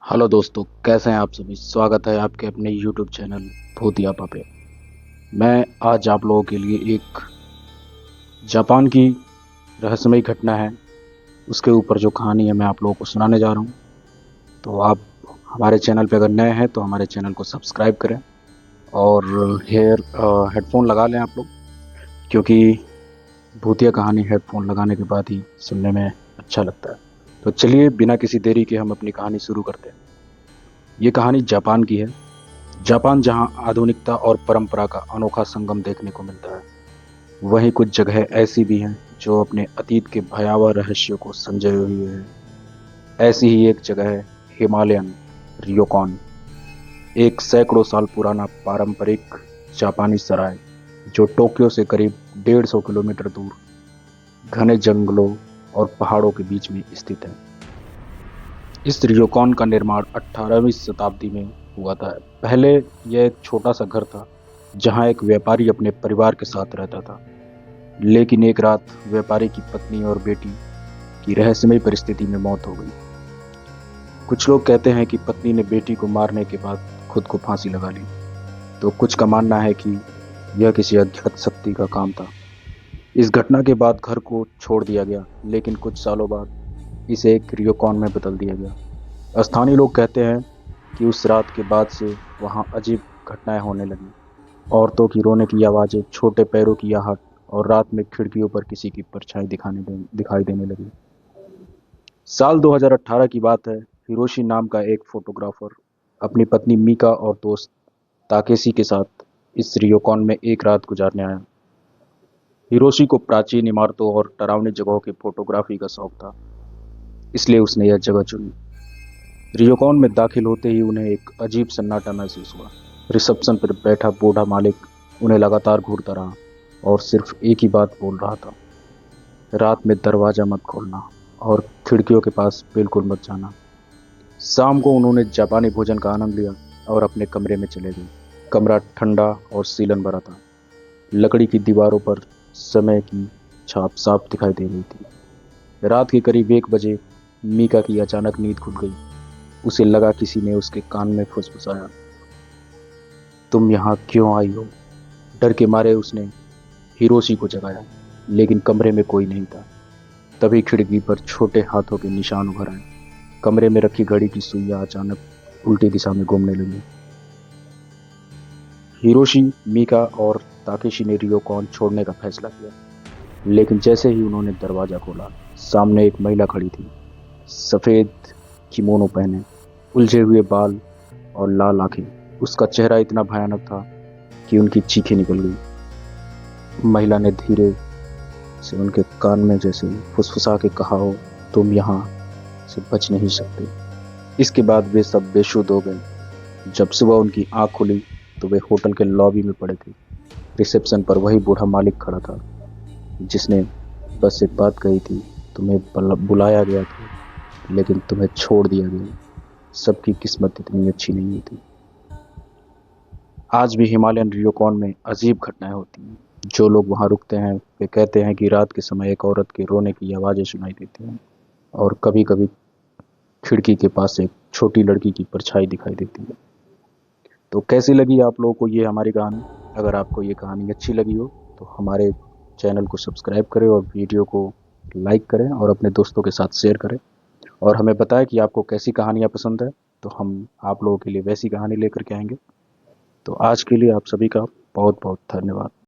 Hello दोस्तों, कैसे हैं आप सभी। स्वागत है आपके अपने यूट्यूब चैनल भूतियापा पे। मैं आज आप लोगों के लिए एक जापान की रहस्यमयी घटना है, उसके ऊपर जो कहानी है मैं आप लोगों को सुनाने जा रहा हूँ। तो आप हमारे चैनल पे अगर नए हैं तो हमारे चैनल को सब्सक्राइब करें और हेडफोन लगा लें आप लोग, क्योंकि भूतिया कहानी हेडफोन लगाने के बाद ही सुनने में अच्छा लगता है। तो चलिए बिना किसी देरी के हम अपनी कहानी शुरू करते हैं। ये कहानी जापान की है। जापान, जहां आधुनिकता और परंपरा का अनोखा संगम देखने को मिलता है, वहीं कुछ जगह ऐसी भी हैं जो अपने अतीत के भयावह रहस्यों को संजोए हुए हैं। ऐसी ही एक जगह है हिमालयन रियोकॉन, एक सैकड़ों साल पुराना पारंपरिक जापानी सराय जो टोक्यो से करीब 150 किलोमीटर दूर घने जंगलों और पहाड़ों के बीच में स्थित है। इस रियोकॉन का निर्माण 18वीं शताब्दी में हुआ था। पहले यह एक छोटा सा घर था जहां एक व्यापारी अपने परिवार के साथ रहता था। लेकिन एक रात व्यापारी की पत्नी और बेटी की रहस्यमयी परिस्थिति में मौत हो गई। कुछ लोग कहते हैं कि पत्नी ने बेटी को मारने के बाद खुद को फांसी लगा ली, तो कुछ का मानना है कि यह किसी अज्ञात शक्ति का काम था। इस घटना के बाद घर को छोड़ दिया गया, लेकिन कुछ सालों बाद इसे एक रियोकॉन में बदल दिया गया। स्थानीय लोग कहते हैं कि उस रात के बाद से वहां अजीब घटनाएं होने लगी। औरतों की रोने की आवाजें, छोटे पैरों की आहट और रात में खिड़कियों पर किसी की परछाई दिखाई देने लगी। साल 2018 की बात है। हिरोशी नाम का एक फोटोग्राफर अपनी पत्नी मीका और दोस्त ताकेशी के साथ इस रियोकॉन में एक रात गुजारने आया। हिरोशी को प्राचीन इमारतों और डरावनी जगहों की फोटोग्राफी का शौक था, इसलिए उसने यह जगह चुनी। रियोकॉन में दाखिल होते ही उन्हें एक अजीब सन्नाटा महसूस हुआ। रिसेप्शन पर बैठा बूढ़ा मालिक उन्हें लगातार घूरता रहा और सिर्फ एक ही बात बोल रहा था, रात में दरवाजा मत खोलना और खिड़कियों के पास बिल्कुल मत जाना। शाम को उन्होंने जापानी भोजन का आनंद लिया और अपने कमरे में चले गए। कमरा ठंडा और सीलन भरा था। लकड़ी की दीवारों पर समय की छाप साफ दिखाई दे रही थी। रात के करीब 1 बजे मीका की अचानक नींद खुल गई। उसे लगा किसी ने उसके कान में फुसफुसाया, तुम यहाँ क्यों आई हो। डर के मारे उसने हिरोशी को जगाया, लेकिन कमरे में कोई नहीं था। तभी खिड़की पर छोटे हाथों के निशान उभर आए। कमरे में रखी घड़ी की सुइयां अचानक उल्टी दिशा में घूमने लगी। हिरोशी, मीका और ताकेशी ने रियोकॉन छोड़ने का फैसला किया, लेकिन जैसे ही उन्होंने दरवाजा खोला, सामने एक महिला खड़ी थी। सफेद किमोनो पहने, उलझे हुए बाल और लाल आंखें। उसका चेहरा इतना भयानक था कि उनकी चीखें निकल गई। महिला ने धीरे से उनके कान में जैसे फुसफुसा के कहा हो, तुम यहाँ से बच नहीं सकते। इसके बाद वे सब बेशुद्ध हो गए। जब सुबह उनकी आंख खुली तो वे होटल के लॉबी में पड़े थे। रिसेप्शन पर वही बूढ़ा मालिक खड़ा था जिसने बस एक बात कही थी, तुम्हें बुलाया गया था लेकिन तुम्हें छोड़ दिया गया। सबकी किस्मत इतनी अच्छी नहीं होती। आज भी हिमालयन रियोकॉन में अजीब घटनाएं होती हैं। जो लोग वहां रुकते हैं वे कहते हैं कि रात के समय एक औरत के रोने की आवाजें सुनाई देती हैं और कभी कभी खिड़की के पास एक छोटी लड़की की परछाई दिखाई देती है। तो कैसी लगी आप लोगों को ये हमारी कहानी। अगर आपको ये कहानी अच्छी लगी हो तो हमारे चैनल को सब्सक्राइब करें और वीडियो को लाइक करें और अपने दोस्तों के साथ शेयर करें, और हमें बताएं कि आपको कैसी कहानियाँ पसंद है, तो हम आप लोगों के लिए वैसी कहानी लेकर के आएंगे। तो आज के लिए आप सभी का बहुत बहुत धन्यवाद।